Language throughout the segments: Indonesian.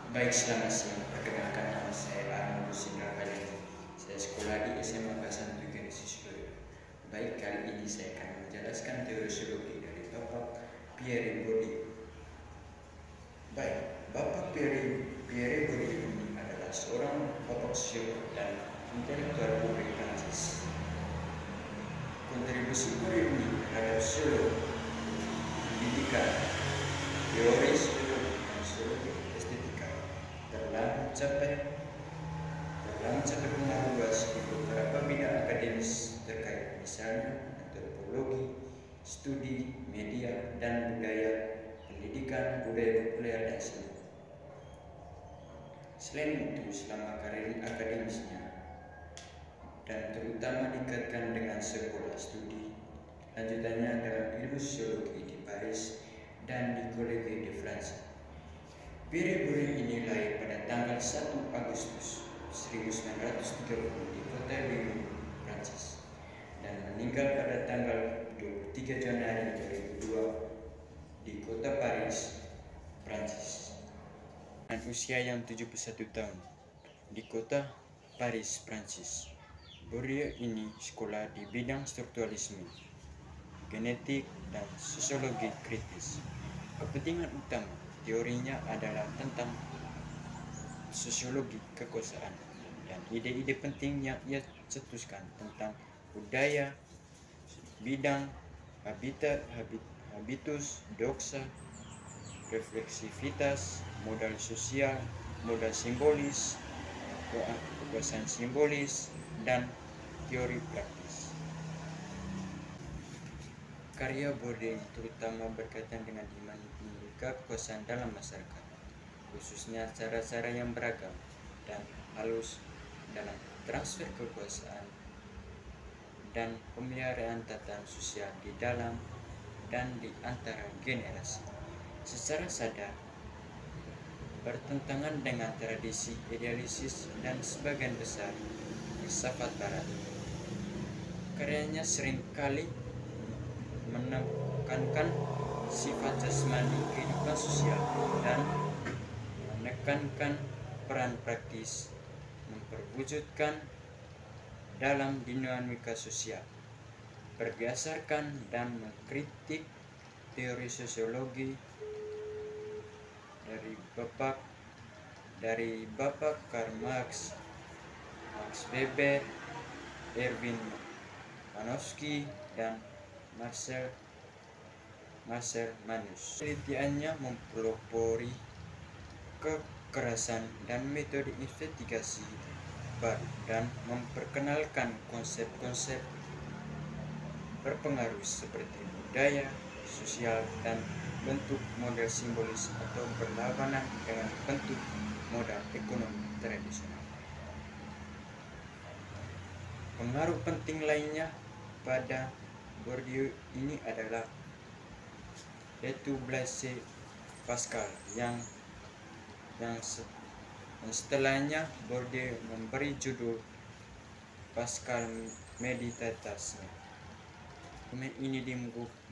Baik, selamat siang. Perkenalkan, nama saya Arnold Sindra Kali. Saya sekolah di SMA Kasan Genesis Loyo. Baik, kali ini saya akan menjelaskan teori sosiologi dari Bapak Pierre Bourdieu. Baik, Bapak Pierre Bourdieu ini adalah seorang bapak sosiolog dan intelektual publik Prancis. Kontribusi Bourdieu ini terhadap sosiologi, pendidikan, teori sosiologi dan sosiologi estetika telah mencapai pengaruh luas di beberapa bidang akademis terkait, misalnya antropologi, studi media dan budaya, pendidikan, budaya populer dan seni. Selain itu, selama karir akademisnya dan terutama dikaitkan dengan sekolah studi lanjutannya dalam ilmu sosiologi di Paris dan di Collège de France. Pierre Bourdieu ini lahir pada tanggal 1 Agustus 1930 di kota Lyon, Prancis, dan meninggal pada tanggal 23 Januari 2002 di kota Paris, Prancis, dengan usia yang 71 tahun di kota Paris, Prancis. Bourdieu ini sekolah di bidang strukturalisme, genetik, dan sosiologi kritis. Kepentingan utama teorinya adalah tentang sosiologi kekuasaan dan ide-ide penting yang ia cetuskan tentang budaya, bidang, habitus, doxa, refleksivitas, modal sosial, modal simbolis, kekuasaan simbolis, dan teori praktis. Karya Bourdieu terutama berkaitan dengan dinamika kekuasaan dalam masyarakat, khususnya cara-cara yang beragam dan halus dalam transfer kekuasaan dan pemeliharaan tatanan sosial di dalam dan di antara generasi, secara sadar bertentangan dengan tradisi idealisis dan sebagian besar filsafat barat. Karyanya seringkali menekankan sifat jasmani kehidupan sosial dan menekankan peran praktis memperwujudkan dalam dinamika sosial, berdasarkan dan mengkritik teori sosiologi dari Bapak Karl Marx, Max Weber, Erwin Panofsky, dan Marcel Mauss. Penelitiannya mempelopori kekerasan dan metode investigasi baru dan memperkenalkan konsep-konsep berpengaruh seperti budaya, sosial, dan bentuk model simbolis atau berlawanan dengan bentuk modal ekonomi tradisional. Pengaruh penting lainnya pada Bourdieu ini adalah yaitu Blaise Pascal yang setelahnya Bourdieu memberi judul Pascal Meditatio. Dokumen ini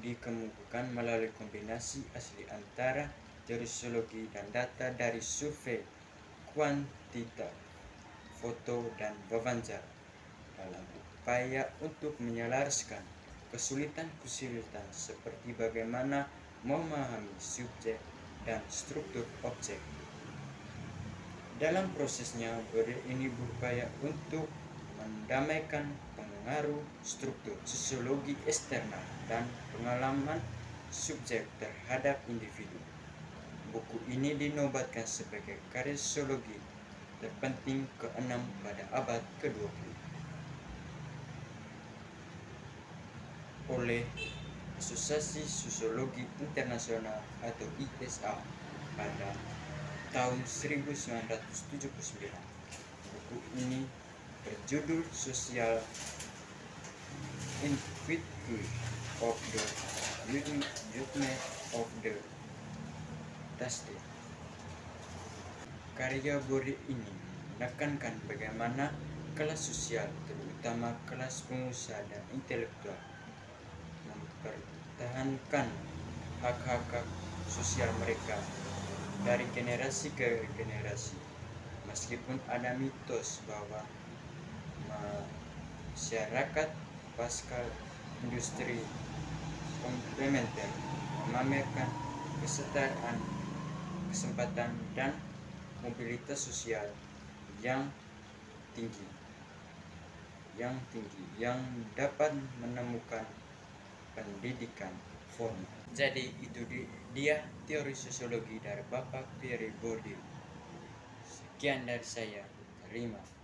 dikemukakan melalui kombinasi asli antara teori sosiologi dan data dari survei kuantitatif, foto, dan wawancara dalam upaya untuk menyelaraskan kesulitan seperti bagaimana memahami subjek dan struktur objek. Dalam prosesnya, Bourdieu ini berupaya untuk mendamaikan pengaruh struktur sosiologi eksternal dan pengalaman subjek terhadap individu. Buku ini dinobatkan sebagai karya sosiologi terpenting ke-6 pada abad ke-20 oleh Asosiasi Sosiologi Internasional atau ISA pada tahun 1979. Buku ini berjudul Social Inquiry of the Judgment of the Tasty. Karya Bourdieu ini menekankan bagaimana kelas sosial, terutama kelas pengusaha dan intelektual, mempertahankan hak-hak sosial mereka dari generasi ke generasi. Meskipun ada mitos bahwa masyarakat pasca industri komplementer memamerkan kesetaraan kesempatan dan mobilitas sosial yang tinggi yang dapat menemukan pendidikan formal. Jadi itu dia teori sosiologi dari Bapak Pierre Bourdieu. Sekian dari saya, terima.